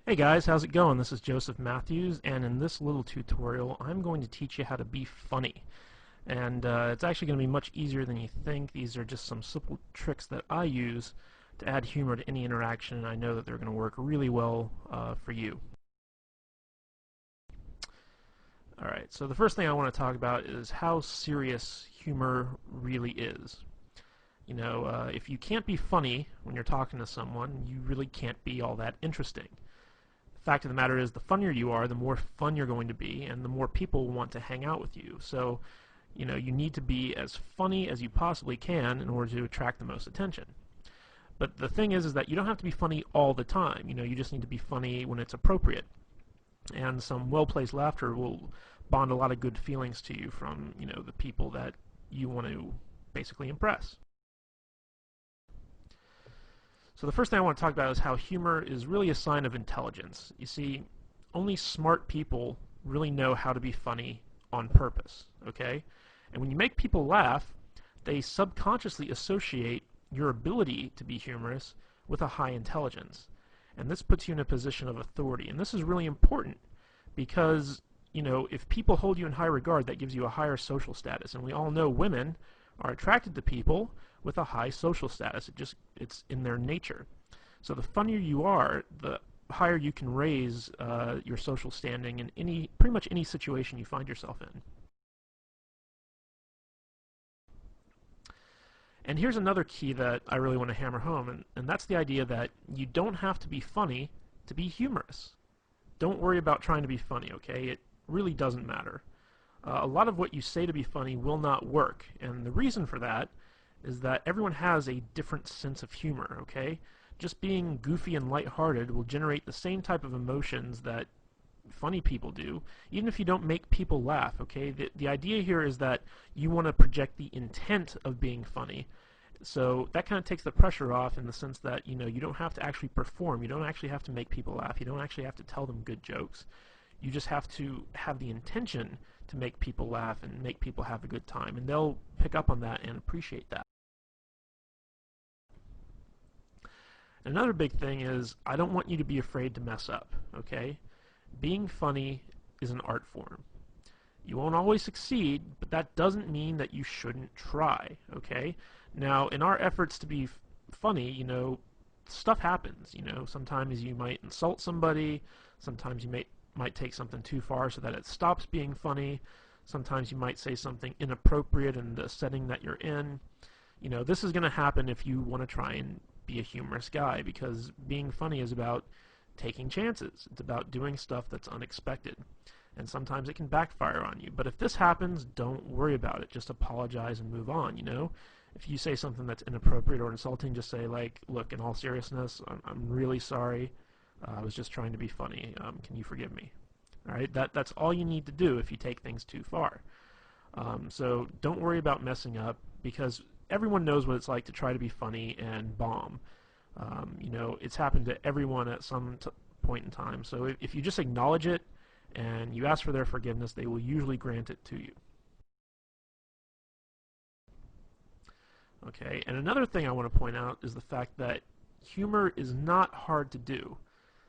Hey guys, how's it going? This is Joseph Matthews, and in this little tutorial I'm going to teach you how to be funny. And it's actually going to be much easier than you think. These are just some simple tricks that I use to add humor to any interaction, and I know that they're going to work really well for you. Alright, so the first thing I want to talk about is how serious humor really is. If you can't be funny when you're talking to someone, you really can't be all that interesting. Fact of the matter is, the funnier you are, the more fun you're going to be, and the more people want to hang out with you. So, you need to be as funny as you possibly can in order to attract the most attention. But the thing is that you don't have to be funny all the time. You just need to be funny when it's appropriate. And some well-placed laughter will bond a lot of good feelings to you from, the people that you want to basically impress. So the first thing I want to talk about is how humor is really a sign of intelligence. You see, only smart people really know how to be funny on purpose, okay? And when you make people laugh, they subconsciously associate your ability to be humorous with a high intelligence. And this puts you in a position of authority. And this is really important because, if people hold you in high regard, that gives you a higher social status. And we all know women are attracted to people with a high social status. It's in their nature. So the funnier you are, the higher you can raise your social standing in pretty much any situation you find yourself in. And here's another key that I really want to hammer home, and that's the idea that you don't have to be funny to be humorous. Don't worry about trying to be funny, okay? It really doesn't matter. A lot of what you say to be funny will not work, and the reason for that is that everyone has a different sense of humor, okay? Just being goofy and lighthearted will generate the same type of emotions that funny people do, even if you don't make people laugh, okay? The idea here is that you want to project the intent of being funny. So that kind of takes the pressure off in the sense that, you don't have to actually perform. You don't actually have to make people laugh. You don't actually have to tell them good jokes. You just have to have the intention to make people laugh and make people have a good time. And they'll pick up on that and appreciate that. Another big thing is I don't want you to be afraid to mess up, okay? Being funny is an art form. You won't always succeed, but that doesn't mean that you shouldn't try, okay? Now, in our efforts to be funny, stuff happens, Sometimes you might insult somebody, sometimes you might take something too far so that it stops being funny, sometimes you might say something inappropriate in the setting that you're in. This is going to happen if you want to try and be a humorous guy, because being funny is about taking chances. It's about doing stuff that's unexpected. And sometimes it can backfire on you. But if this happens, don't worry about it. Just apologize and move on, If you say something that's inappropriate or insulting, just say, like, look, in all seriousness, I'm really sorry. I was just trying to be funny. Can you forgive me? All right, that's all you need to do if you take things too far. So don't worry about messing up, because everyone knows what it's like to try to be funny and bomb. It's happened to everyone at some point in time. So if you just acknowledge it and you ask for their forgiveness, they will usually grant it to you. Okay, and another thing I want to point out is the fact that humor is not hard to do.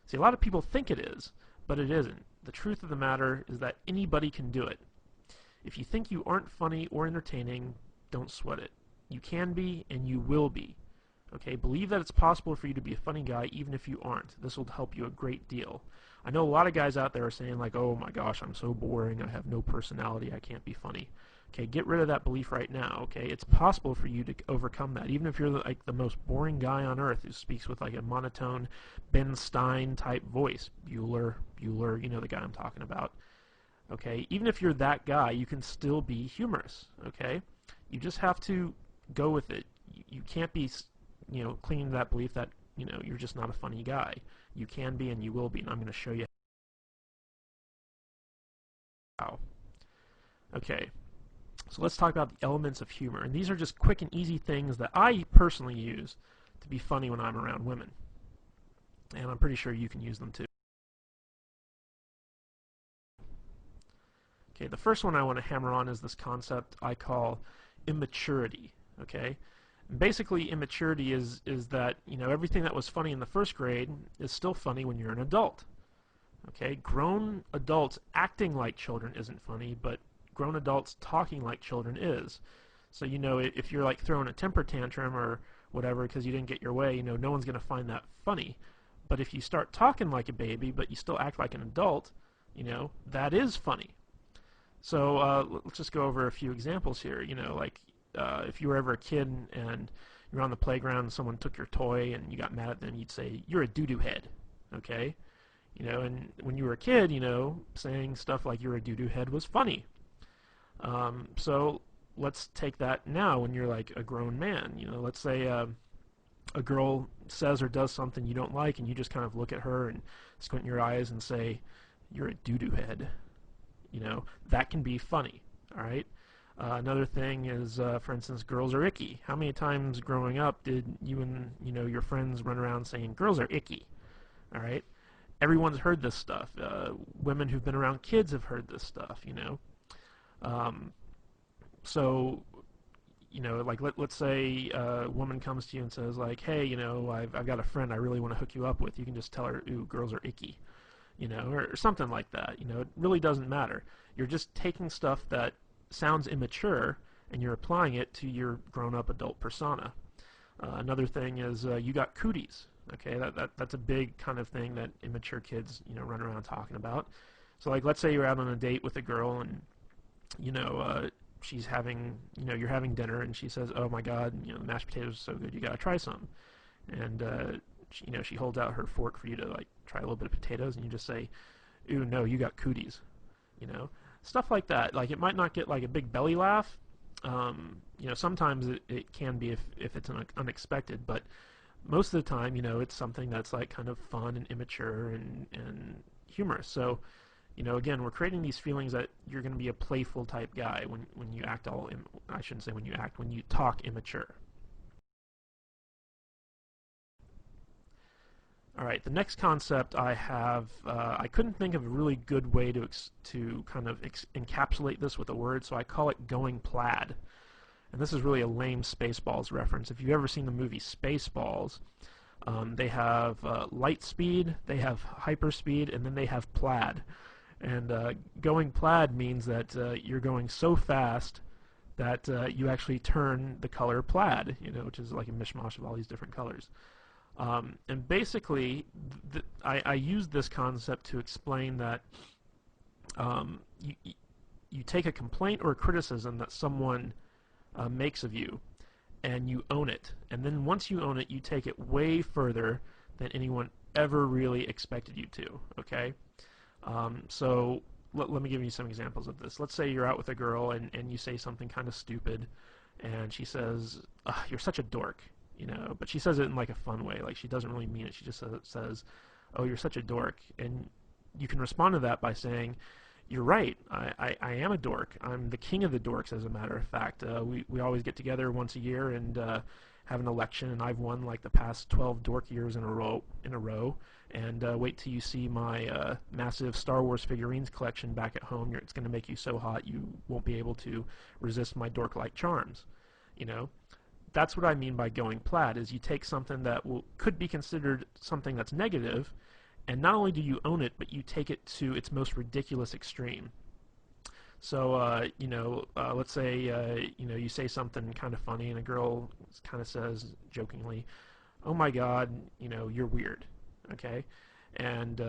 See, a lot of people think it is, but it isn't. The truth of the matter is that anybody can do it. If you think you aren't funny or entertaining, don't sweat it. You can be, and you will be. Okay, believe that it's possible for you to be a funny guy even if you aren't. This will help you a great deal. I know a lot of guys out there are saying, like, oh my gosh, I'm so boring, I have no personality, I can't be funny. Okay, get rid of that belief right now, okay? It's possible for you to overcome that, even if you're like the most boring guy on earth who speaks with like a monotone Ben Stein type voice. Bueller, the guy I'm talking about. Okay, even if you're that guy, you can still be humorous, okay? You just have to go with it. You can't be, clinging to that belief that, you're just not a funny guy. You can be and you will be, and I'm going to show you how. Okay, so let's talk about the elements of humor. And these are just quick and easy things that I personally use to be funny when I'm around women. And I'm pretty sure you can use them too. Okay, the first one I want to hammer on is this concept I call immaturity. Okay, Basically, immaturity is that, you know, everything that was funny in the first grade is still funny when you're an adult. Okay, grown adults acting like children isn't funny, but grown adults talking like children is. So, you know, if you're like throwing a temper tantrum or whatever because you didn't get your way, you know, no one's going to find that funny. But if you start talking like a baby, but you still act like an adult, you know, that is funny. So let's just go over a few examples here. You know, like if you were ever a kid and you're on the playground and someone took your toy and you got mad at them, you'd say, "You're a doo-doo head." Okay? You know, and when you were a kid, you know, saying stuff like "you're a doo-doo head" was funny. So let's take that now when you're like a grown man. You know, let's say a girl says or does something you don't like, and you just kind of look at her and squint your eyes and say, "You're a doo-doo head." You know, that can be funny. All right. Another thing is, for instance, girls are icky. How many times growing up did you and your friends run around saying girls are icky? All right. Everyone's heard this stuff. Women who've been around kids have heard this stuff. So like let's say a woman comes to you and says like, "Hey, I've got a friend I really want to hook you up with." You can just tell her, "Ooh, girls are icky," or something like that. It really doesn't matter. You're just taking stuff that sounds immature and you're applying it to your grown-up adult persona. Another thing is you got cooties. Okay, that's a big kind of thing that immature kids run around talking about. So like let's say you're out on a date with a girl and she's having you're having dinner and she says, "Oh my God, the mashed potatoes are so good, you gotta try some." And she holds out her fork for you to like try a little bit of potatoes, and you just say, "Ooh, no, you got cooties." Stuff like that. Like it might not get like a big belly laugh. Sometimes it can be if it's unexpected, but most of the time, it's something that's like kind of fun and immature and humorous. So, again, we're creating these feelings that you're going to be a playful type guy when you act I shouldn't say when you act, when you talk immature. All right, the next concept I have, I couldn't think of a really good way to kind of encapsulate this with a word, so I call it going plaid. And this is really a lame Spaceballs reference. If you've ever seen the movie Spaceballs, they have light speed, they have hyperspeed, and then they have plaid. And going plaid means that you're going so fast that you actually turn the color plaid, which is like a mishmash of all these different colors. And basically, I use this concept to explain that you take a complaint or a criticism that someone makes of you, and you own it. And then once you own it, you take it way further than anyone ever really expected you to, okay? So let me give you some examples of this. Let's say you're out with a girl and you say something kind of stupid, and she says, "You're such a dork," but she says it in like a fun way. Like she doesn't really mean it. She just says, "Oh, you're such a dork." And you can respond to that by saying, "You're right. I am a dork. I'm the king of the dorks, as a matter of fact. We always get together once a year and have an election, and I've won like the past 12 dork years in a row. And wait till you see my massive Star Wars figurines collection back at home. It's going to make you so hot you won't be able to resist my dork-like charms." That's what I mean by going plaid, is you take something that could be considered something that's negative, and not only do you own it, but you take it to its most ridiculous extreme. So, let's say, you say something kind of funny, and a girl kind of says jokingly, "Oh my God, you're weird," okay? And,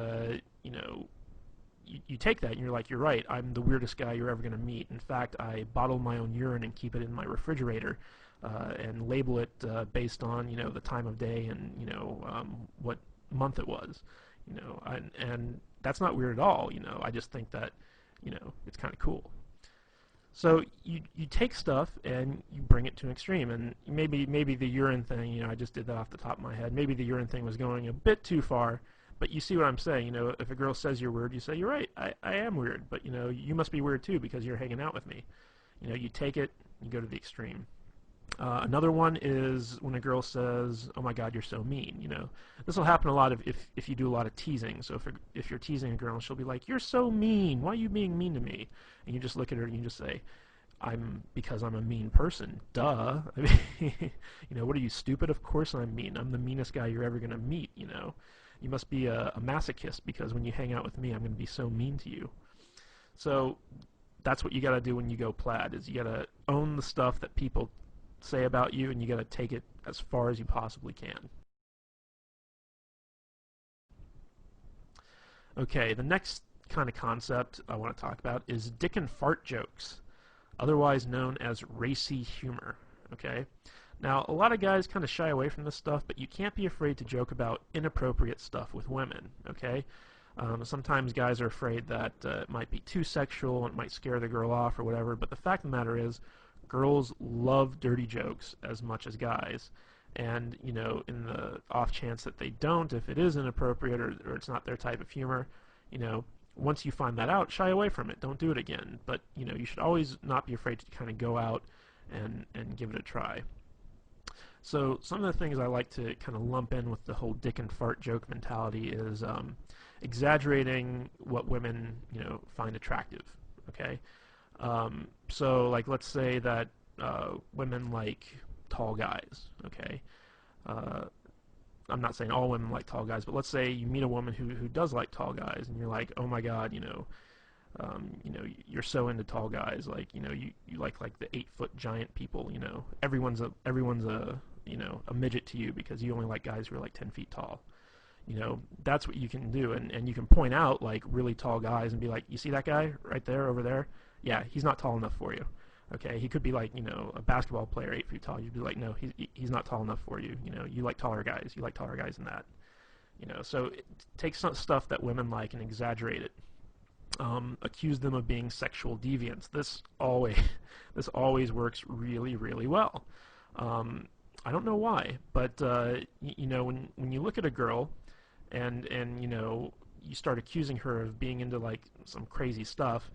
you take that and you're like, "You're right, I'm the weirdest guy you're ever going to meet. In fact, I bottle my own urine and keep it in my refrigerator and label it based on, the time of day and, what month it was." And that's not weird at all. I just think that, it's kind of cool. So you take stuff and you bring it to an extreme, and maybe the urine thing, I just did that off the top of my head. Maybe the urine thing was going a bit too far, but you see what I'm saying. If a girl says you're weird, you say, "You're right, I am weird, but you must be weird too because you're hanging out with me." You take it, you go to the extreme. Another one is when a girl says, "Oh my God, you're so mean." This will happen a lot if you do a lot of teasing. So if you're teasing a girl, she'll be like, "You're so mean. Why are you being mean to me?" And you just look at her and you just say, because I'm a mean person. Duh. I mean, what are you, stupid? Of course I'm mean. I'm the meanest guy you're ever gonna meet. You must be a masochist because when you hang out with me, I'm gonna be so mean to you. So that's what you gotta do when you go plaid. Is you gotta own the stuff that people say about you, and you gotta take it as far as you possibly can. Okay, the next kind of concept I want to talk about is dick and fart jokes, otherwise known as racy humor. Okay? Now, a lot of guys kind of shy away from this stuff, but you can't be afraid to joke about inappropriate stuff with women. Okay? Sometimes guys are afraid that it might be too sexual and it might scare the girl off or whatever, but the fact of the matter is, girls love dirty jokes as much as guys. And, in the off chance that they don't, if it is inappropriate or it's not their type of humor, once you find that out, shy away from it. Don't do it again. But, you should always not be afraid to kind of go out and give it a try. So some of the things I like to kind of lump in with the whole dick and fart joke mentality is exaggerating what women, find attractive. Okay? So, like, let's say that women like tall guys, okay? I'm not saying all women like tall guys, but let's say you meet a woman who does like tall guys, and you're like, oh my God, you're so into tall guys, like, you like the 8-foot giant people, everyone's a a midget to you because you only like guys who are like 10 feet tall. That's what you can do, and you can point out like really tall guys and be like, you see that guy right there over there? Yeah, he's not tall enough for you. Okay, he could be like, a basketball player 8 feet tall. You'd be like, no, he's not tall enough for you. You like taller guys. You like taller guys than that. So take some stuff that women like and exaggerate it. Accuse them of being sexual deviants. This always works really, really well. I don't know why, but when you look at a girl and you start accusing her of being into like some crazy stuff,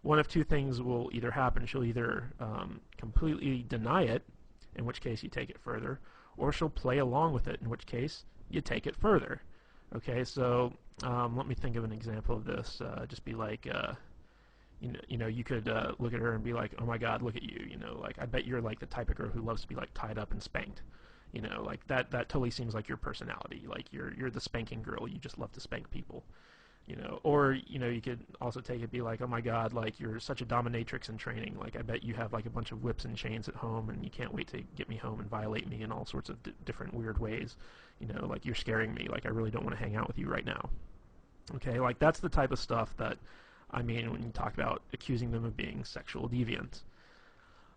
one of two things will either happen. She'll either completely deny it, in which case you take it further, or she'll play along with it, in which case you take it further. Okay, so let me think of an example of this. Just be like, you could look at her and be like, oh my God, look at you. Like, I bet you're like the type of girl who loves to be like tied up and spanked. Like that totally seems like your personality. Like you're the spanking girl. You just love to spank people. Or you could also take it, be like, oh my God, like you're such a dominatrix in training. Like I bet you have like a bunch of whips and chains at home, and you can't wait to get me home and violate me in all sorts of different weird ways. Like you're scaring me. Like I really don't want to hang out with you right now. Okay, like that's the type of stuff that I mean when you talk about accusing them of being sexual deviants.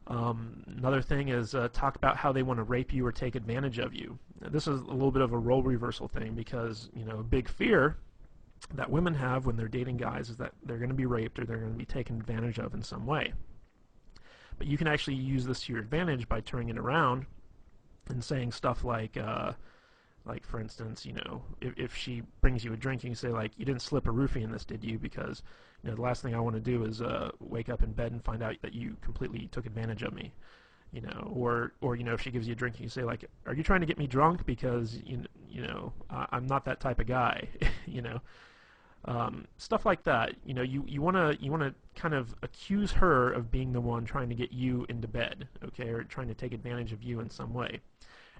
Another thing is talk about how they want to rape you or take advantage of you. Now, this is a little bit of a role reversal thing because a big fear that women have when they're dating guys is that they're going to be raped or they're going to be taken advantage of in some way. But you can actually use this to your advantage by turning it around and saying stuff like for instance, if she brings you a drink, you can say like, you didn't slip a roofie in this, did you? Because the last thing I want to do is wake up in bed and find out that you completely took advantage of me. Or if she gives you a drink, you say like, are you trying to get me drunk? Because I'm not that type of guy. Stuff like that. You want to kind of accuse her of being the one trying to get you into bed, okay, or trying to take advantage of you in some way.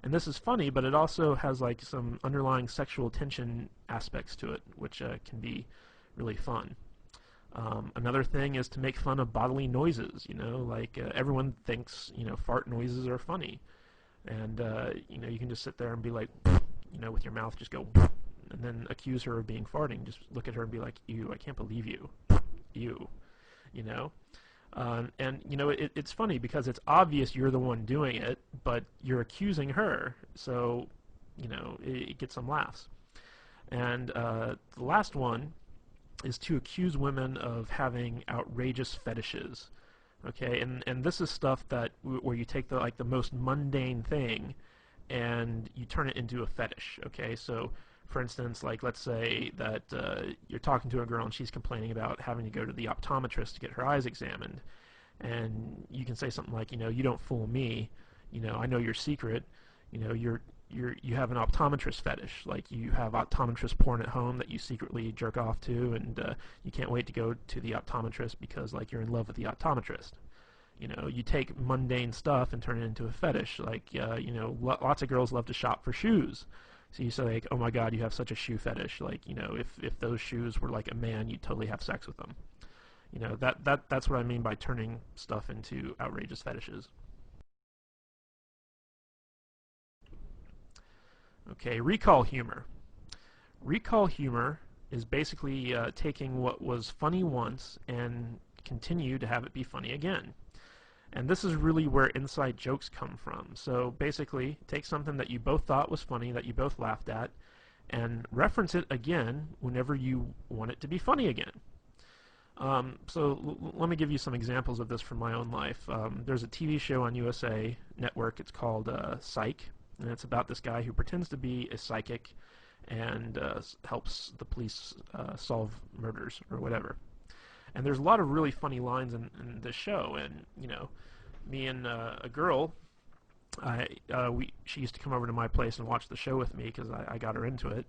And this is funny, but it also has like some underlying sexual tension aspects to it, which can be really fun. Another thing is to make fun of bodily noises. Like everyone thinks fart noises are funny, and you can just sit there and be like, with your mouth just go, and then accuse her of being farting. Just look at her and be like, ew, I can't believe you, ew, and it's funny because it's obvious you're the one doing it, but you're accusing her, so it gets some laughs. And the last one is to accuse women of having outrageous fetishes. Okay, and this is stuff that where you take the most mundane thing and you turn it into a fetish. Okay, so for instance, like let's say that you're talking to a girl and she's complaining about having to go to the optometrist to get her eyes examined, and you can say something like, you don't fool me, I know your secret, you have an optometrist fetish, like you have optometrist porn at home that you secretly jerk off to, and you can't wait to go to the optometrist because like you're in love with the optometrist. You know, you take mundane stuff and turn it into a fetish. Like, you know, lots of girls love to shop for shoes. So you say, like, oh my God, you have such a shoe fetish. Like, you know, if those shoes were like a man, you'd totally have sex with them. You know, that's what I mean by turning stuff into outrageous fetishes. Okay, recall humor. Recall humor is basically taking what was funny once and continue to have it be funny again. And this is really where inside jokes come from. So basically, take something that you both thought was funny, that you both laughed at, and reference it again whenever you want it to be funny again. Let me give you some examples of this from my own life. There's a TV show on USA Network. It's called Psych, and it's about this guy who pretends to be a psychic and helps the police solve murders or whatever. And there's a lot of really funny lines in this show. And you know, me and a girl, she used to come over to my place and watch the show with me because I got her into it.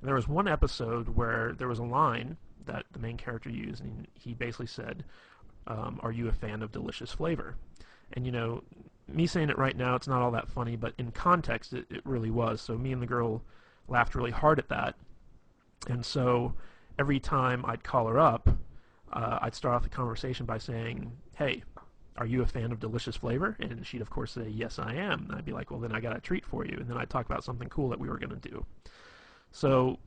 And there was one episode where there was a line that the main character used, and he basically said, "Are you a fan of delicious flavor?" And you know, me saying it right now, it's not all that funny, but in context, it really was. So me and the girl laughed really hard at that. And so every time I'd call her up, I'd start off the conversation by saying, "Hey, are you a fan of delicious flavor?" And she'd of course say, "Yes, I am." And I'd be like, "Well, then I got a treat for you." And then I'd talk about something cool that we were going to do. So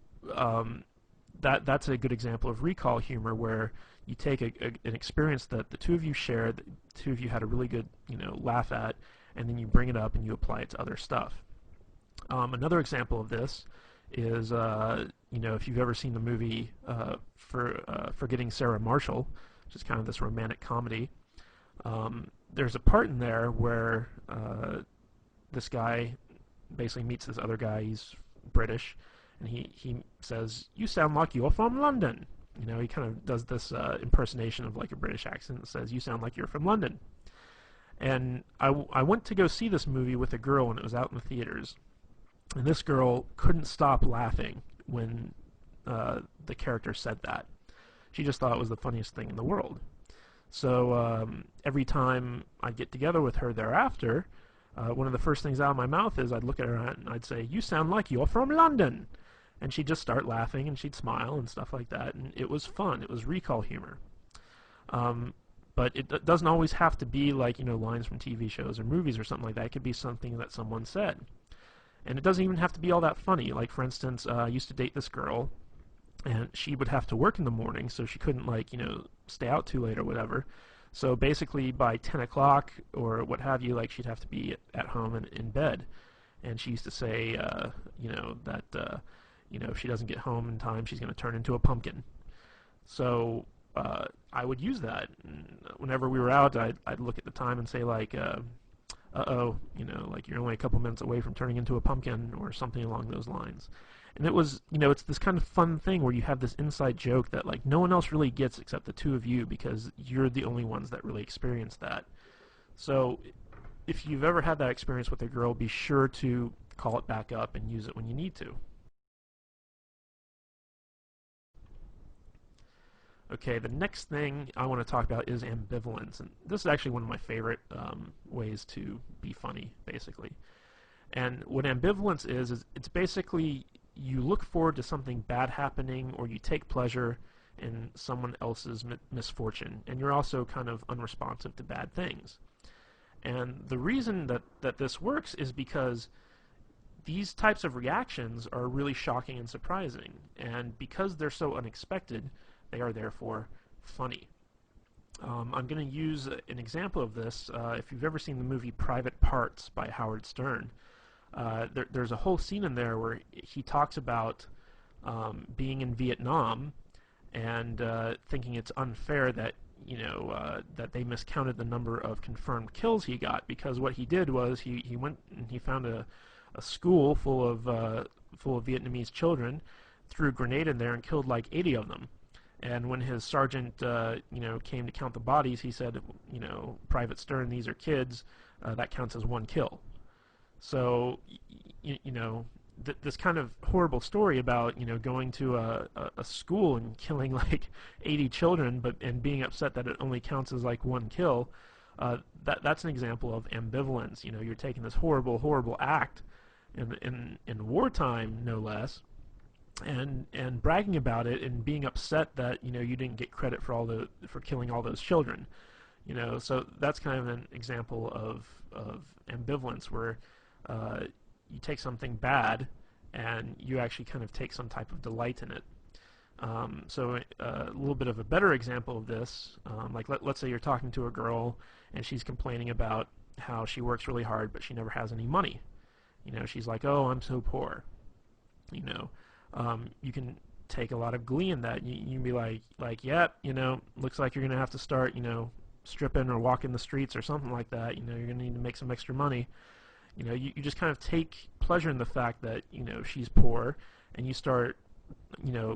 that's a good example of recall humor, where you take an experience that the two of you shared, the two of you had a really good, you know, laugh at, and then you bring it up and you apply it to other stuff. Another example of this is, you know, if you've ever seen the movie Forgetting Sarah Marshall, which is kind of this romantic comedy, there's a part in there where this guy basically meets this other guy. He's British, and he says, "You sound like you're from London." You know, he kind of does this impersonation of like a British accent and says, "You sound like you're from London." And I went to go see this movie with a girl, and it was out in the theaters. And this girl couldn't stop laughing when the character said that. She just thought it was the funniest thing in the world. So every time I'd get together with her thereafter, one of the first things out of my mouth is I'd look at her and I'd say, "You sound like you're from London." And she'd just start laughing and she'd smile and stuff like that. And it was fun. It was recall humor. But it doesn't always have to be like, you know, lines from TV shows or movies or something like that. It could be something that someone said. And it doesn't even have to be all that funny. Like, for instance, I used to date this girl, and she would have to work in the morning, so she couldn't, like, you know, stay out too late or whatever. So basically by 10 o'clock or what have you, like, she'd have to be at home and in bed. And she used to say, you know, that, you know, if she doesn't get home in time, she's going to turn into a pumpkin. So I would use that. And whenever we were out, I'd look at the time and say, like, uh-oh, you know, like you're only a couple minutes away from turning into a pumpkin or something along those lines. And it was, you know, it's this kind of fun thing where you have this inside joke that like no one else really gets except the two of you, because you're the only ones that really experience that. So if you've ever had that experience with a girl, be sure to call it back up and use it when you need to. Okay, the next thing I want to talk about is ambivalence. And this is actually one of my favorite ways to be funny, basically. And what ambivalence is it's basically you look forward to something bad happening, or you take pleasure in someone else's misfortune, and you're also kind of unresponsive to bad things. And the reason that this works is because these types of reactions are really shocking and surprising, and because they're so unexpected, they are therefore funny. I'm going to use an example of this. If you've ever seen the movie Private Parts by Howard Stern, there's a whole scene in there where he talks about being in Vietnam and thinking it's unfair that, you know, that they miscounted the number of confirmed kills he got, because what he did was he went and he found a school full of Vietnamese children, threw a grenade in there and killed like 80 of them. And when his sergeant, you know, came to count the bodies, he said, you know, "Private Stern, these are kids. That counts as one kill." So, you know, this kind of horrible story about, you know, going to a school and killing like 80 children, and being upset that it only counts as like one kill, That's an example of ambivalence. You know, you're taking this horrible act in wartime, no less, and bragging about it and being upset that you didn't get credit for killing all those children. So that's kind of an example of ambivalence where you take something bad and you actually kind of take some type of delight in it. So a little bit of a better example of this, like let's say you're talking to a girl and she's complaining about how she works really hard but she never has any money. She's like, oh, I'm so poor. You can take a lot of glee in that. You can be like, yep, looks like you're gonna have to start, stripping or walking the streets or something like that. You're gonna need to make some extra money. You just kind of take pleasure in the fact that she's poor, and you start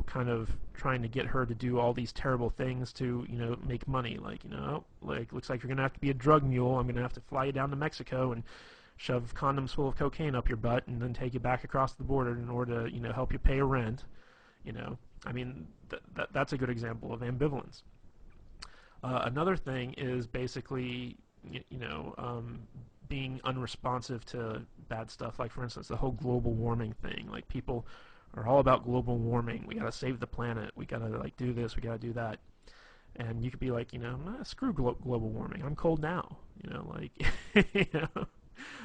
kind of trying to get her to do all these terrible things to make money. Like looks like you're gonna have to be a drug mule. I'm gonna have to fly you down to Mexico and shove condoms full of cocaine up your butt and then take you back across the border in order to help you pay a rent. I mean that's a good example of ambivalence. Another thing is basically being unresponsive to bad stuff. Like for instance the whole global warming thing. Like people are all about global warming. We gotta save the planet. We gotta do this. We gotta do that. And you could be like, screw global warming. I'm cold now.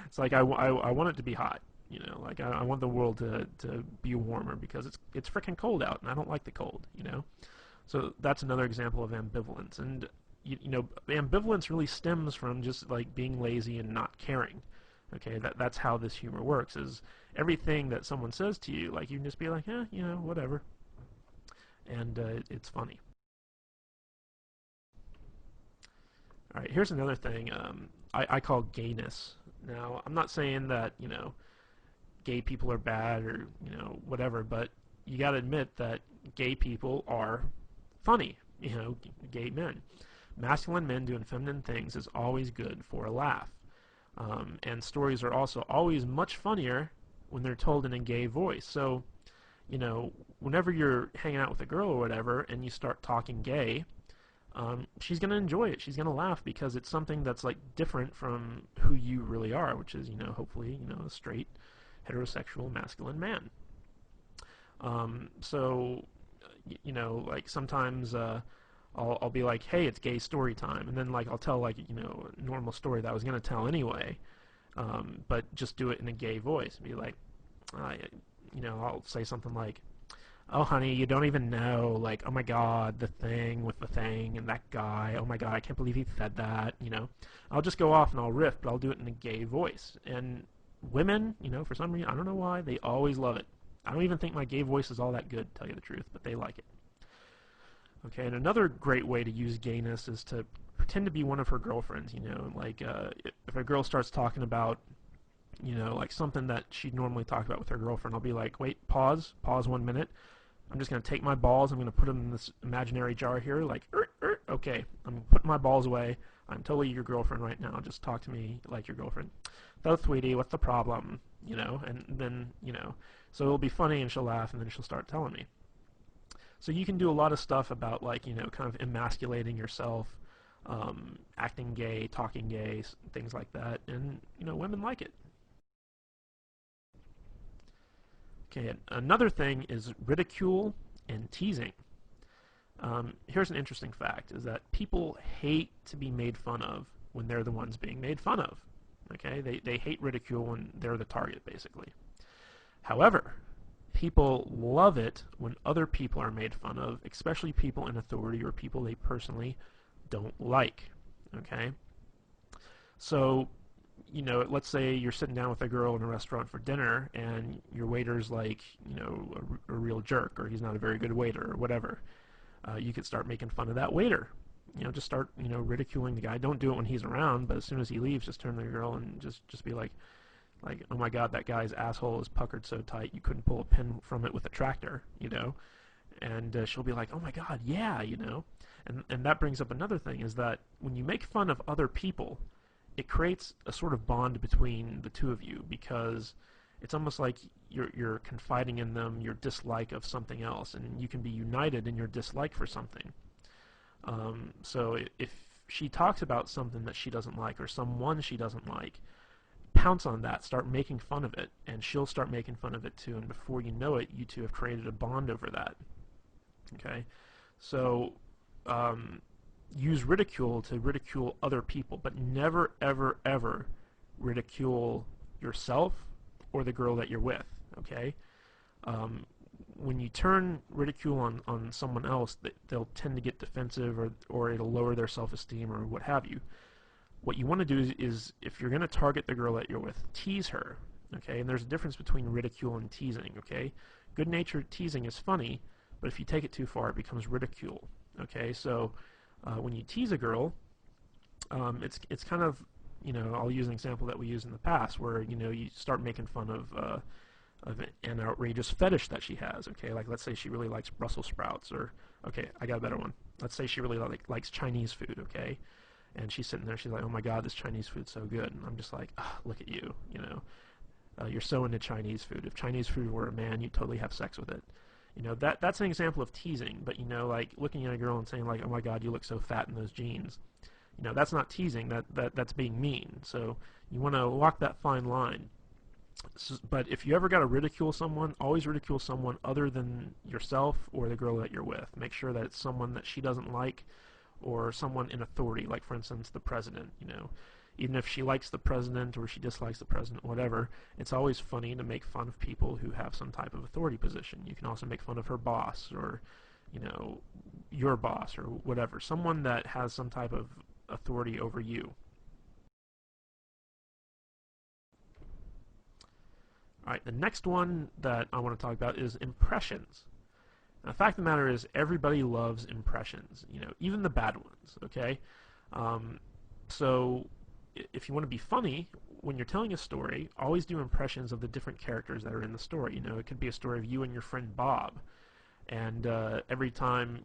It's like I want it to be hot. I want the world to be warmer because it's freaking cold out and I don't like the cold. So that's another example of ambivalence. And ambivalence really stems from just like being lazy and not caring. Okay, that's how this humor works. Is everything that someone says to you, like you can just be like, whatever, and it's funny. All right, here's another thing I call gayness. Now, I'm not saying that gay people are bad or whatever, but you got to admit that gay people are funny. Gay men, masculine men doing feminine things is always good for a laugh. And stories are also always much funnier when they're told in a gay voice. So, whenever you're hanging out with a girl or whatever and you start talking gay, she's going to enjoy it. She's going to laugh because it's something that's like different from who you really are, which is, hopefully, a straight, heterosexual, masculine man. So, like sometimes I'll be like, hey, it's gay story time, and then like I'll tell like a normal story that I was gonna tell anyway, but just do it in a gay voice. Be like, I'll say something like, oh honey, you don't even know, like, oh my god, the thing with the thing and that guy, oh my god, I can't believe he said that. I'll just go off and I'll riff, but I'll do it in a gay voice. And women, for some reason, I don't know why, they always love it. I don't even think my gay voice is all that good, to tell you the truth, but they like it. Okay, and another great way to use gayness is to pretend to be one of her girlfriends. Like if a girl starts talking about, like something that she'd normally talk about with her girlfriend, I'll be like, wait, pause 1 minute. I'm just going to take my balls, I'm going to put them in this imaginary jar here, like, okay, I'm putting my balls away. I'm totally your girlfriend right now. Just talk to me like your girlfriend. So, sweetie, what's the problem? And then, so it'll be funny and she'll laugh and then she'll start telling me. So you can do a lot of stuff about like, kind of emasculating yourself, acting gay, talking gay, things like that, and, women like it. Okay, another thing is ridicule and teasing. Here's an interesting fact, is that people hate to be made fun of when they're the ones being made fun of. Okay, they hate ridicule when they're the target, basically. However, people love it when other people are made fun of, especially people in authority or people they personally don't like. Okay? So, let's say you're sitting down with a girl in a restaurant for dinner and your waiter's like, a real jerk, or he's not a very good waiter, or whatever. You could start making fun of that waiter. Just start, ridiculing the guy. Don't do it when he's around, but as soon as he leaves, just turn to the girl and just be like, oh my god, that guy's asshole is puckered so tight you couldn't pull a pin from it with a tractor, and she'll be like, oh my god, yeah, and that brings up another thing, is that when you make fun of other people, it creates a sort of bond between the two of you, because it's almost like you're confiding in them your dislike of something else, and you can be united in your dislike for something. So if she talks about something that she doesn't like or someone she doesn't like, pounce on that, start making fun of it, and she'll start making fun of it too, and before you know it, you two have created a bond over that. Okay? So, use ridicule to ridicule other people, but never, ever, ever ridicule yourself or the girl that you're with. Okay? When you turn ridicule on someone else, they'll tend to get defensive, or it'll lower their self-esteem or what have you. What you want to do is, if you're going to target the girl that you're with, tease her. Okay? And there's a difference between ridicule and teasing. Okay? Good-natured teasing is funny, but if you take it too far, it becomes ridicule. Okay? So when you tease a girl, it's kind of, I'll use an example that we used in the past, where you start making fun of an outrageous fetish that she has. Okay, like let's say she really likes Brussels sprouts, or okay, I got a better one. Let's say she really likes Chinese food. Okay, and she's sitting there, she's like, oh my God, this Chinese food's so good, and I'm just like, look at you, you're so into Chinese food. If Chinese food were a man, you'd totally have sex with it. That's an example of teasing. But like looking at a girl and saying like, oh my God, you look so fat in those jeans. That's not teasing. That's being mean. So you want to walk that fine line. But if you ever got to ridicule someone, always ridicule someone other than yourself or the girl that you're with. Make sure that it's someone that she doesn't like, or someone in authority, like for instance the president. Even if she likes the president or she dislikes the president, whatever, it's always funny to make fun of people who have some type of authority position. You can also make fun of her boss, or your boss, or whatever, someone that has some type of authority over you. Alright, the next one that I want to talk about is impressions. Now, the fact of the matter is, everybody loves impressions, even the bad ones, okay? So, if you want to be funny, when you're telling a story, always do impressions of the different characters that are in the story. It could be a story of you and your friend Bob, and every time,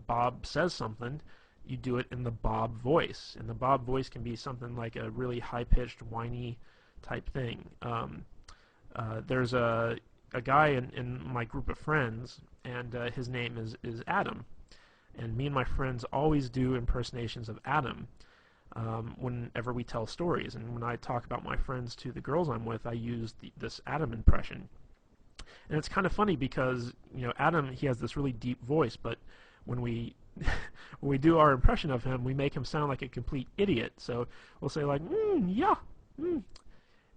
Bob says something, you do it in the Bob voice. And the Bob voice can be something like a really high-pitched, whiny type thing. There's a guy in my group of friends, and his name is Adam. And me and my friends always do impersonations of Adam whenever we tell stories. And when I talk about my friends to the girls I'm with, I use this Adam impression. And it's kind of funny because, Adam, he has this really deep voice, but when we when we do our impression of him, we make him sound like a complete idiot. So we'll say like, yeah,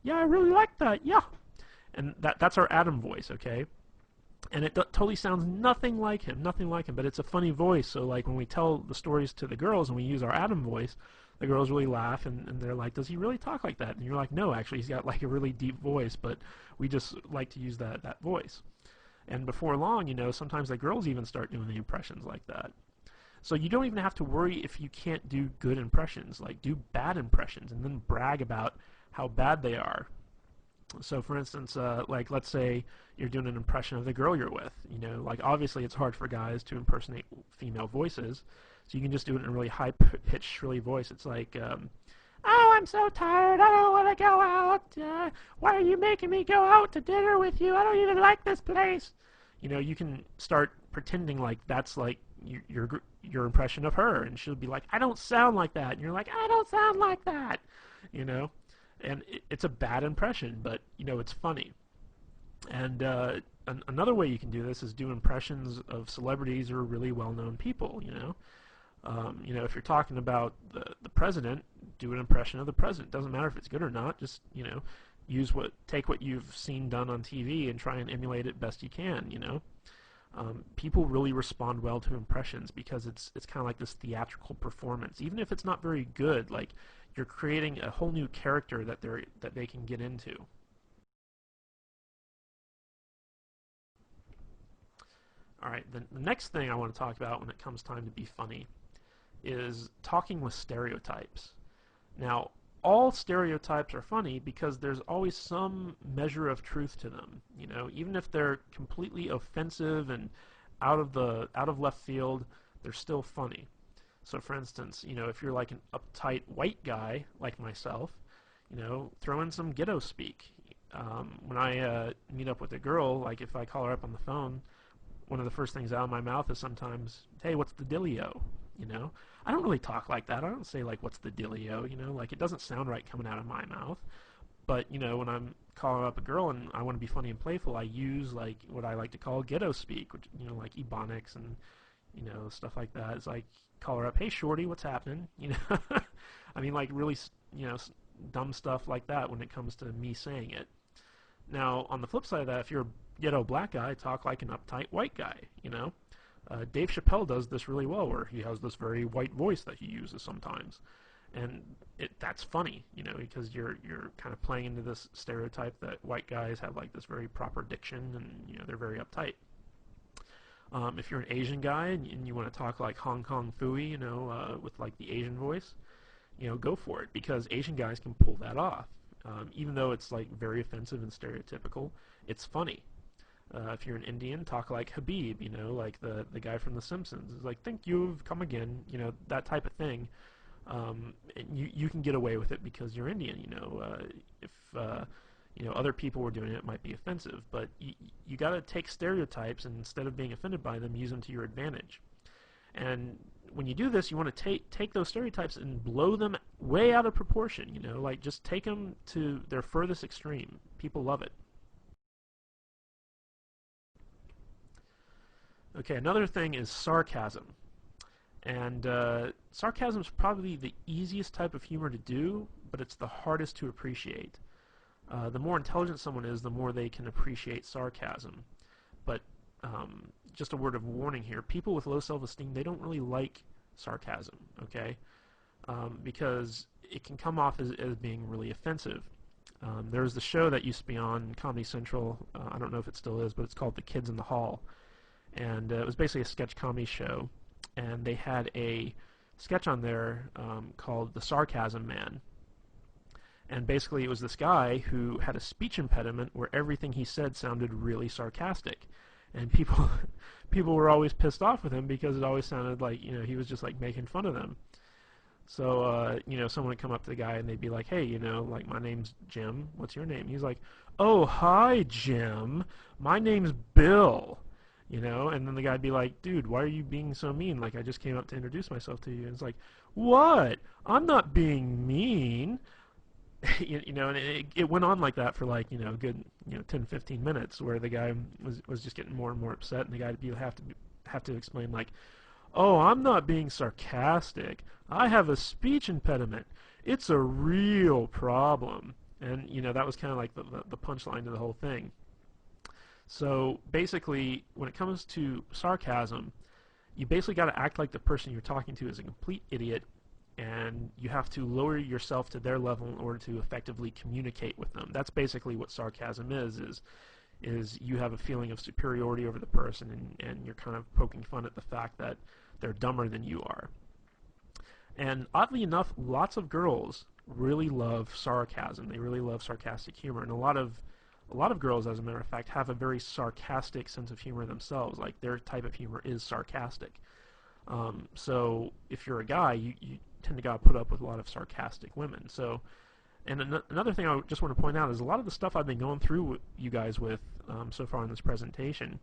yeah, I really like that, yeah. And that's our Adam voice, okay? And it totally sounds nothing like him, but it's a funny voice. So like when we tell the stories to the girls and we use our Adam voice, the girls really laugh, and they're like, does he really talk like that? And you're like, no, actually, he's got like a really deep voice, but we just like to use that voice. And before long, sometimes the girls even start doing the impressions like that. So you don't even have to worry if you can't do good impressions. Like, do bad impressions and then brag about how bad they are. So for instance, like let's say you're doing an impression of the girl you're with. Like obviously it's hard for guys to impersonate female voices, so you can just do it in a really high-pitched, shrilly voice. It's like, oh, I'm so tired, I don't want to go out, why are you making me go out to dinner with you? I don't even like this place. You can start pretending like that's like your impression of her, and she'll be like, I don't sound like that, and you're like, I don't sound like that, and it's a bad impression, but it's funny. And another way you can do this is do impressions of celebrities or really well-known people. If you're talking about the president, do an impression of the president. Doesn't matter if it's good or not. Just take what you've seen done on TV and try and emulate it best you can. People really respond well to impressions because it's kind of like this theatrical performance. Even if it's not very good, like you're creating a whole new character that they can get into. All right, the next thing I want to talk about when it comes time to be funny is talking with stereotypes. Now, all stereotypes are funny because there's always some measure of truth to them. Even if they're completely offensive and out of left field, they're still funny. So, for instance, if you're like an uptight white guy like myself, throw in some ghetto speak. When I meet up with a girl, like if I call her up on the phone, one of the first things out of my mouth is sometimes, "Hey, what's the dealio?" you know. I don't really talk like that. I don't say like, what's the dealio, you know, like it doesn't sound right coming out of my mouth. But, you know, when I'm calling up a girl and I want to be funny and playful, I use like what I like to call ghetto speak, which, you know, like ebonics and, you know, stuff like that. It's like, call her up, hey shorty, what's happening? You know, I mean, like really, you know, dumb stuff like that when it comes to me saying it. Now, on the flip side of that, if you're a ghetto black guy, talk like an uptight white guy, you know. Dave Chappelle does this really well, where he has this very white voice that he uses sometimes, and that's funny, you know, because you're kind of playing into this stereotype that white guys have like this very proper diction, and you know they're very uptight. If you're an Asian guy and you want to talk like Hong Kong Phooey, you know, with like the Asian voice, you know, go for it, because Asian guys can pull that off. Even though it's like very offensive and stereotypical, it's funny. If you're an Indian, talk like Habib, you know, like the guy from The Simpsons. It's like, thank you've come again, you know, that type of thing. You can get away with it because you're Indian, you know. If you know, other people were doing it, it might be offensive, but you got to take stereotypes, and instead of being offended by them, use them to your advantage. And when you do this, you want to take those stereotypes and blow them way out of proportion, you know, like just take them to their furthest extreme. People love it. Okay, another thing is sarcasm. And sarcasm is probably the easiest type of humor to do, but it's the hardest to appreciate. The more intelligent someone is, the more they can appreciate sarcasm. But just a word of warning here, people with low self-esteem, they don't really like sarcasm, okay? Because it can come off as being really offensive. There was the show that used to be on Comedy Central, I don't know if it still is, but it's called The Kids in the Hall. And it was basically a sketch comedy show. And they had a sketch on there called The Sarcasm Man. And basically it was this guy who had a speech impediment where everything he said sounded really sarcastic. And people people were always pissed off with him because it always sounded like, you know, he was just like making fun of them. So, you know, someone would come up to the guy and they'd be like, hey, you know, like, my name's Jim. What's your name? He's like, oh, hi, Jim. My name's Bill. You know, and then the guy'd be like, dude, why are you being so mean? Like, I just came up to introduce myself to you. And it's like, what? I'm not being mean. You know, and it went on like that for like, you know, a good, you know, 10, 15 minutes where the guy was just getting more and more upset, and the guy would have to explain like, oh, I'm not being sarcastic. I have a speech impediment. It's a real problem. And, you know, that was kind of like the punchline to the whole thing. So basically, when it comes to sarcasm, you basically got to act like the person you're talking to is a complete idiot, and you have to lower yourself to their level in order to effectively communicate with them. That's basically what sarcasm is you have a feeling of superiority over the person, and you're kind of poking fun at the fact that they're dumber than you are. And oddly enough, lots of girls really love sarcasm. They really love sarcastic humor, and a lot of girls, as a matter of fact, have a very sarcastic sense of humor themselves. Like, their type of humor is sarcastic. So if you're a guy, you tend to gotta put up with a lot of sarcastic women. So, and another thing I just want to point out is a lot of the stuff I've been going through with you guys with so far in this presentation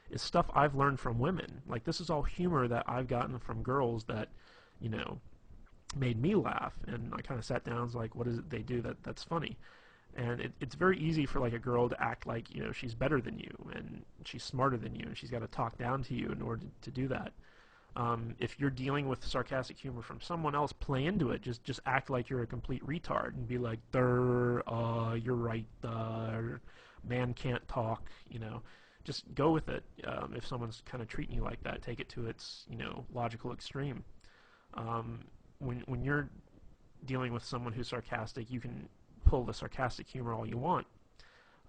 is stuff I've learned from women. Like, this is all humor that I've gotten from girls that, you know, made me laugh. And I kind of sat down and was like, what is it they do that's funny? And it's very easy for like a girl to act like, you know, she's better than you and she's smarter than you, and she's got to talk down to you in order to do that. If you're dealing with sarcastic humor from someone else, play into it. Just act like you're a complete retard and be like, you're right, man can't talk, you know. Just go with it. If someone's kind of treating you like that, take it to its, you know, logical extreme. When you're dealing with someone who's sarcastic, you can pull the sarcastic humor all you want.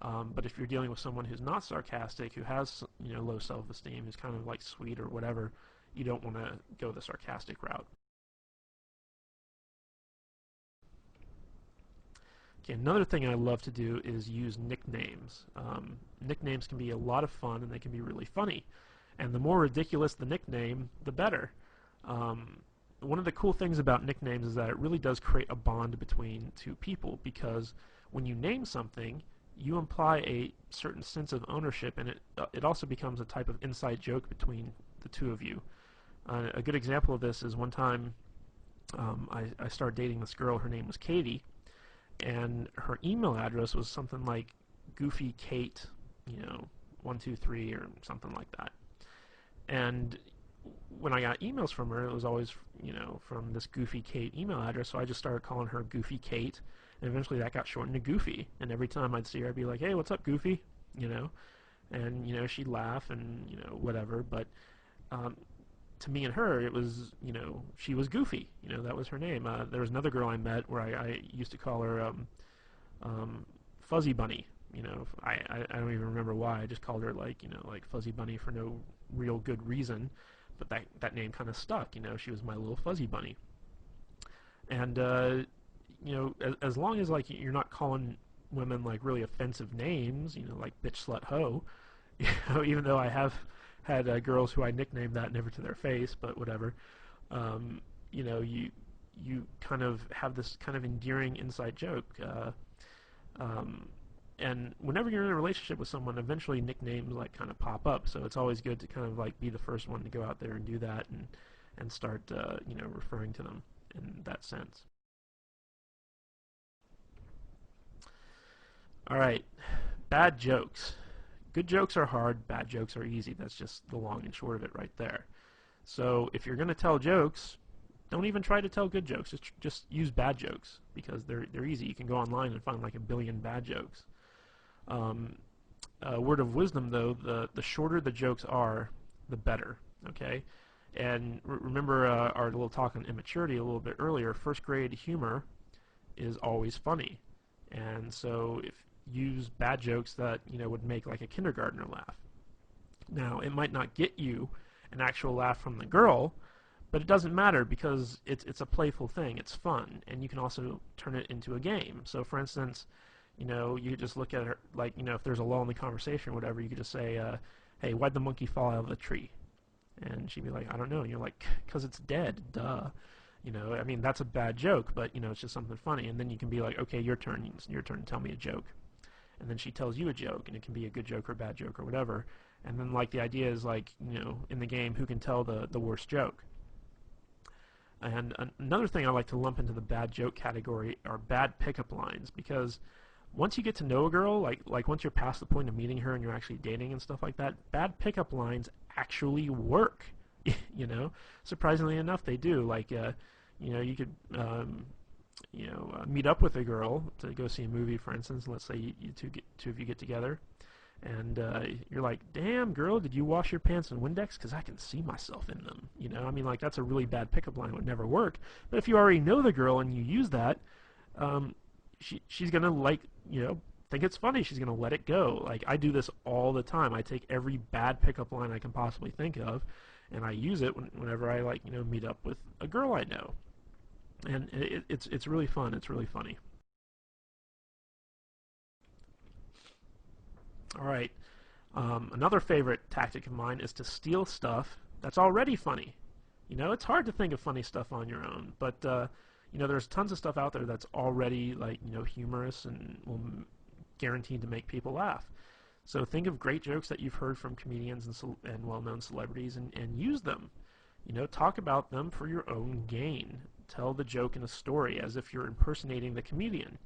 But if you're dealing with someone who's not sarcastic, who has, you know, low self-esteem, who's kind of like sweet or whatever, you don't want to go the sarcastic route. Okay, another thing I love to do is use nicknames. Nicknames can be a lot of fun, and they can be really funny. And the more ridiculous the nickname, the better. One of the cool things about nicknames is that it really does create a bond between two people, because when you name something, you imply a certain sense of ownership, and it also becomes a type of inside joke between the two of you. A good example of this is one time I started dating this girl. Her name was Katie, and her email address was something like Goofy Kate, 123 or something like that. And when I got emails from her, it was always, from this Goofy Kate email address, so I just started calling her Goofy Kate, and eventually that got shortened to Goofy. And every time I'd see her, I'd be like, "Hey, what's up, Goofy?" And she'd laugh and whatever. But to me and her, it was, she was Goofy. That was her name. There was another girl I met where I used to call her Fuzzy Bunny. I don't even remember why. I just called her like Fuzzy Bunny for no real good reason, but that name kind of stuck. She was my little Fuzzy Bunny. And as long as like you're not calling women like really offensive names, like bitch, slut, hoe. Even though I have had girls who I nicknamed that, never to their face, but whatever. You kind of have this kind of endearing inside joke. And whenever you're in a relationship with someone, eventually nicknames like kind of pop up. So it's always good to kind of like be the first one to go out there and do that and start referring to them in that sense. All right, bad jokes. Good jokes are hard, bad jokes are easy. That's just the long and short of it right there. So if you're going to tell jokes, don't even try to tell good jokes. Just use bad jokes because they're easy. You can go online and find like a billion bad jokes. Word of wisdom, though, the shorter the jokes are, the better. Okay, and remember our little talk on immaturity a little bit earlier. First grade humor is always funny, and so if use bad jokes that would make like a kindergartner laugh. Now, it might not get you an actual laugh from the girl, but it doesn't matter because it's a playful thing. It's fun, and you can also turn it into a game. So, for instance, you could just look at her, like, if there's a lull in the conversation or whatever, you could just say, "Hey, why'd the monkey fall out of the tree?" And she'd be like, "I don't know." And you're like, "'Cause it's dead, duh." I mean, that's a bad joke, but, it's just something funny. And then you can be like, "Okay, your turn. It's your turn to tell me a joke." And then she tells you a joke, and it can be a good joke or a bad joke or whatever. And then, like, the idea is, like, in the game, who can tell the worst joke. And another thing I like to lump into the bad joke category are bad pickup lines, because once you get to know a girl, like once you're past the point of meeting her and you're actually dating and stuff like that, bad pickup lines actually work. Surprisingly enough, they do. Like, you could meet up with a girl to go see a movie, for instance. Let's say you two of you get together, and you're like, "Damn, girl, did you wash your pants in Windex? Because I can see myself in them." I mean, like, that's a really bad pickup line. It would never work. But if you already know the girl and you use that, she's gonna think it's funny. She's gonna let it go. Like, I do this all the time. I take every bad pickup line I can possibly think of, and I use it whenever I meet up with a girl I know. And it's really fun. It's really funny. All right. Another favorite tactic of mine is to steal stuff that's already funny. It's hard to think of funny stuff on your own, but there's tons of stuff out there that's already humorous and will guaranteed to make people laugh. So think of great jokes that you've heard from comedians and well-known celebrities and use them. Talk about them for your own gain. Tell the joke in a story as if you're impersonating the comedian.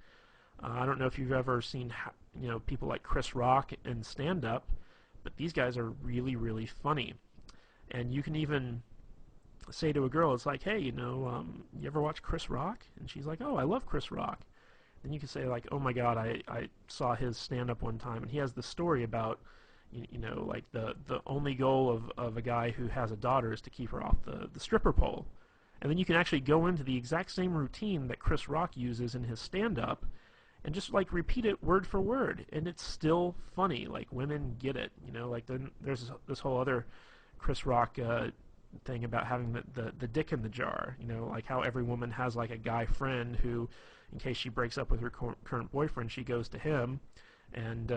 I don't know if you've ever seen people like Chris Rock and stand-up, but these guys are really, really funny. And you can even say to a girl, it's like, "Hey, you ever watch Chris Rock?" And she's like, "Oh, I love Chris Rock." Then you can say, like, "Oh my God, I saw his stand-up one time, and he has this story about, like the only goal of a guy who has a daughter is to keep her off the stripper pole." And then you can actually go into the exact same routine that Chris Rock uses in his stand-up and just like repeat it word for word, and it's still funny. Like, women get it. Like, then there's this whole other Chris Rock thing about having the dick in the jar. Like how every woman has like a guy friend who, in case she breaks up with her current boyfriend, she goes to him and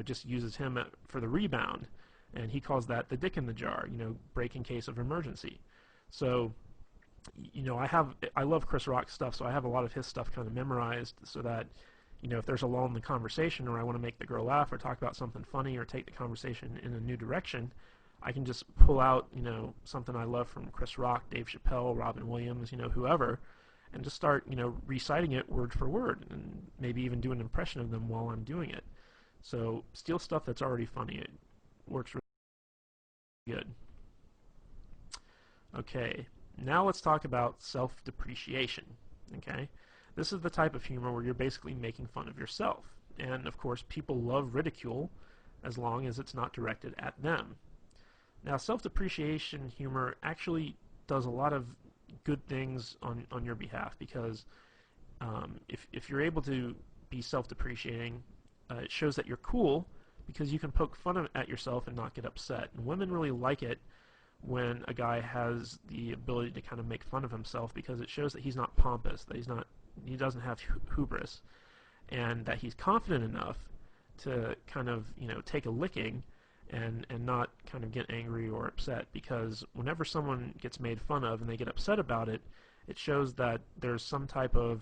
just uses him for the rebound, and he calls that the dick in the jar. Break in case of emergency. So I love Chris Rock stuff, so I have a lot of his stuff kind of memorized so that if there's a lull in the conversation, or I want to make the girl laugh or talk about something funny or take the conversation in a new direction, I can just pull out, something I love from Chris Rock, Dave Chappelle, Robin Williams, whoever, and just start, reciting it word for word, and maybe even do an impression of them while I'm doing it. So steal stuff that's already funny. It works really good. Okay, now let's talk about self-depreciation. Okay, this is the type of humor where you're basically making fun of yourself. And of course, people love ridicule as long as it's not directed at them. Now, self-depreciation humor actually does a lot of good things on your behalf, because if you're able to be self-depreciating, it shows that you're cool, because you can poke fun at yourself and not get upset. And women really like it when a guy has the ability to kind of make fun of himself, because it shows that he's not pompous, that he doesn't have hubris, and that he's confident enough to kind of take a licking and not kind of get angry or upset. Because whenever someone gets made fun of and they get upset about it, it shows that there's some type of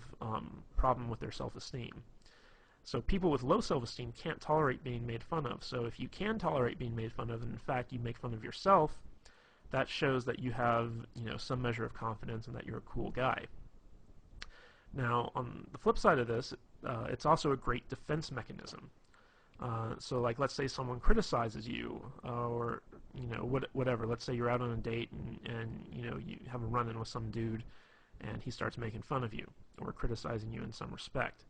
problem with their self-esteem. So people with low self-esteem can't tolerate being made fun of. So if you can tolerate being made fun of, and in fact you make fun of yourself, that shows that you have some measure of confidence and that you're a cool guy. Now, on the flip side of this, it's also a great defense mechanism. So like, let's say someone criticizes you, or whatever. Let's say you're out on a date and you have a run-in with some dude, and he starts making fun of you or criticizing you in some respect.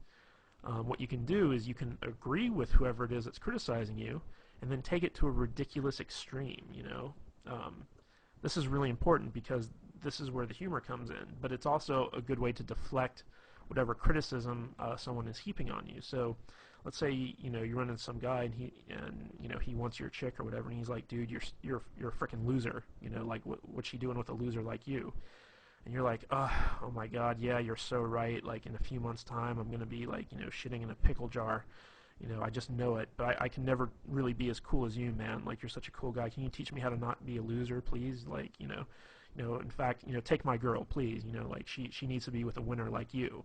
What you can do is you can agree with whoever it is that's criticizing you, and then take it to a ridiculous extreme. This is really important, because this is where the humor comes in, but it's also a good way to deflect whatever criticism someone is heaping on you. So let's say you run into some guy, and he wants your chick or whatever, and he's like, dude, you're a freaking loser. Like, what's she doing with a loser like you? And you're like, oh my God, yeah, you're so right. Like, in a few months' time, I'm gonna be like shitting in a pickle jar. I just know it, but I can never really be as cool as you, man. Like, you're such a cool guy. Can you teach me how to not be a loser, please? Like, in fact, take my girl, please. Like, she needs to be with a winner like you.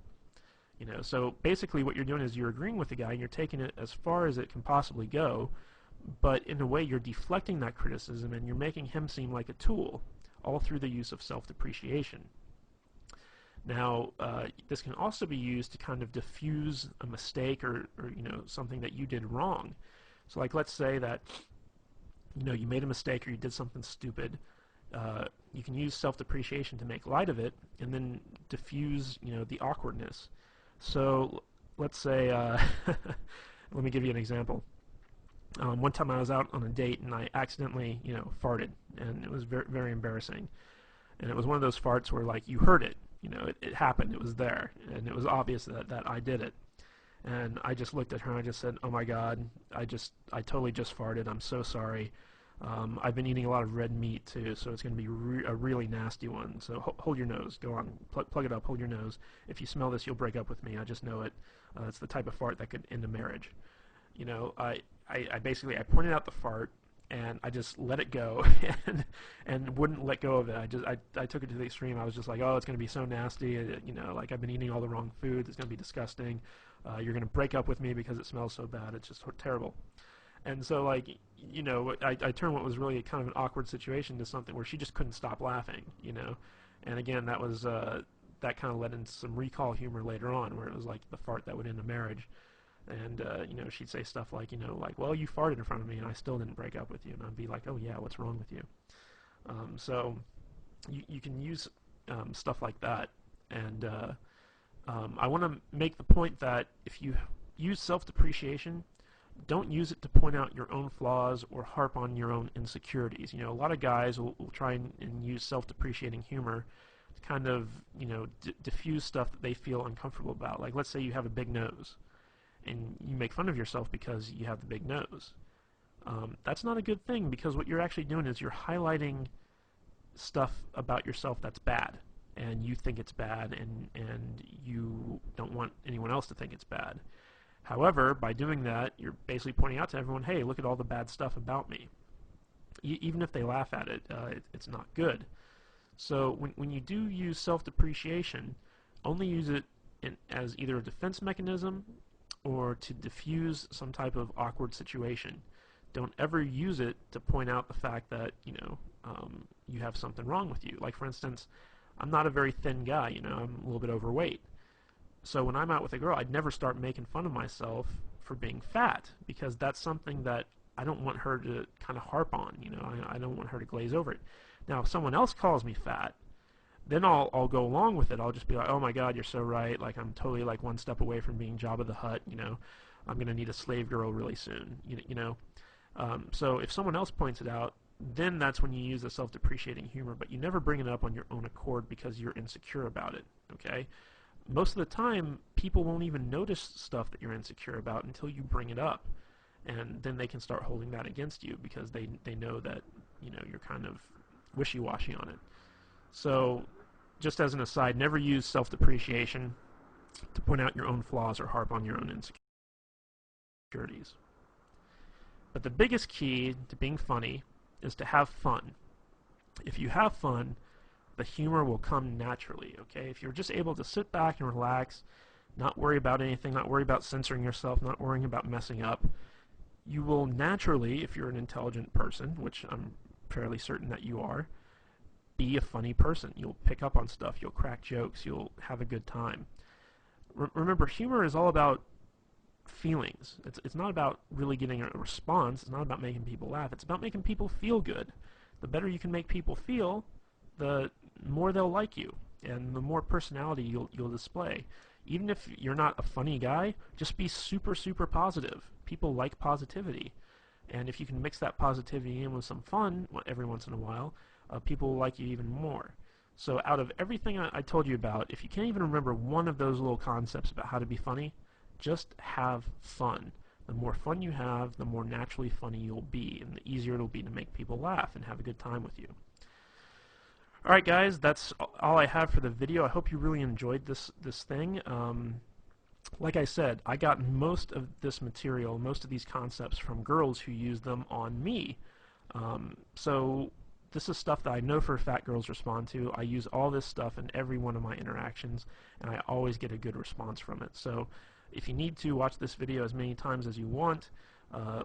So basically what you're doing is you're agreeing with the guy, and you're taking it as far as it can possibly go, but in a way you're deflecting that criticism, and you're making him seem like a tool, all through the use of self-depreciation. Now, this can also be used to kind of diffuse a mistake or something that you did wrong. So like, let's say that you made a mistake or you did something stupid. You can use self-depreciation to make light of it and then diffuse the awkwardness. So let's say let me give you an example. One time I was out on a date and I accidentally farted, and it was very, very embarrassing. And it was one of those farts where, like, you heard it. It happened. It was there, and it was obvious that I did it. And I just looked at her and I just said, "Oh my God, I totally just farted. I'm so sorry. I've been eating a lot of red meat too, so it's going to be a really nasty one. So hold your nose. Go on, plug it up. Hold your nose. If you smell this, you'll break up with me. I just know it. It's the type of fart that could end a marriage." I basically pointed out the fart, and I just let it go and wouldn't let go of it. I took it to the extreme. I was just like, oh, it's going to be so nasty. Like, I've been eating all the wrong food. It's going to be disgusting. You're going to break up with me because it smells so bad. It's just terrible. And so, like, I turned what was really kind of an awkward situation to something where she just couldn't stop laughing, And again, that was that kind of led into some recall humor later on, where it was like the fart that would end a marriage. And, she'd say stuff like, well, you farted in front of me and I still didn't break up with you. And I'd be like, oh, yeah, what's wrong with you? So you can use stuff like that. And I want to make the point that if you use self-depreciation, don't use it to point out your own flaws or harp on your own insecurities. A lot of guys will try and use self-depreciating humor to kind of, diffuse stuff that they feel uncomfortable about. Like, let's say you have a big nose, and you make fun of yourself because you have the big nose. That's not a good thing, because what you're actually doing is you're highlighting stuff about yourself that's bad, and you think it's bad, and you don't want anyone else to think it's bad. However, by doing that, you're basically pointing out to everyone, hey, look at all the bad stuff about me. Even if they laugh at it, it's not good. So when you do use self-depreciation, only use it as either a defense mechanism or to diffuse some type of awkward situation. Don't ever use it to point out the fact that, you have something wrong with you. Like, for instance, I'm not a very thin guy, I'm a little bit overweight. So when I'm out with a girl, I'd never start making fun of myself for being fat, because that's something that I don't want her to kind of harp on, I don't want her to glaze over it. Now, if someone else calls me fat, then I'll go along with it. I'll just be like, oh my God, you're so right. Like, I'm totally like one step away from being Jabba the Hutt, I'm going to need a slave girl really soon, So if someone else points it out, then that's when you use the self-depreciating humor, but you never bring it up on your own accord because you're insecure about it, okay? Most of the time, people won't even notice stuff that you're insecure about until you bring it up, and then they can start holding that against you because they know that, you're kind of wishy-washy on it. So, just as an aside, never use self-depreciation to point out your own flaws or harp on your own insecurities. But the biggest key to being funny is to have fun. If you have fun, the humor will come naturally, okay? If you're just able to sit back and relax, not worry about anything, not worry about censoring yourself, not worrying about messing up, you will naturally, if you're an intelligent person, which I'm fairly certain that you are, be a funny person. You'll pick up on stuff, you'll crack jokes, you'll have a good time. Remember, humor is all about feelings. It's not about really getting a response. It's not about making people laugh. It's about making people feel good. The better you can make people feel, the more they'll like you, and the more personality you'll display. Even if you're not a funny guy, just be super, super positive. People like positivity. And if you can mix that positivity in with some fun every once in a while, people will like you even more. So out of everything I told you about, if you can't even remember one of those little concepts about how to be funny, just have fun. The more fun you have, the more naturally funny you'll be, and the easier it'll be to make people laugh and have a good time with you. Alright guys, that's all I have for the video. I hope you really enjoyed this thing. Like I said, I got most of this material, most of these concepts from girls who use them on me. So this is stuff that I know for a fact girls respond to. I use all this stuff in every one of my interactions, and I always get a good response from it. So if you need to, watch this video as many times as you want,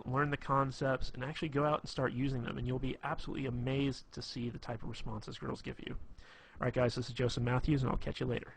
learn the concepts, and actually go out and start using them, and you'll be absolutely amazed to see the type of responses girls give you. Alright guys, this is Joseph Matthews, and I'll catch you later.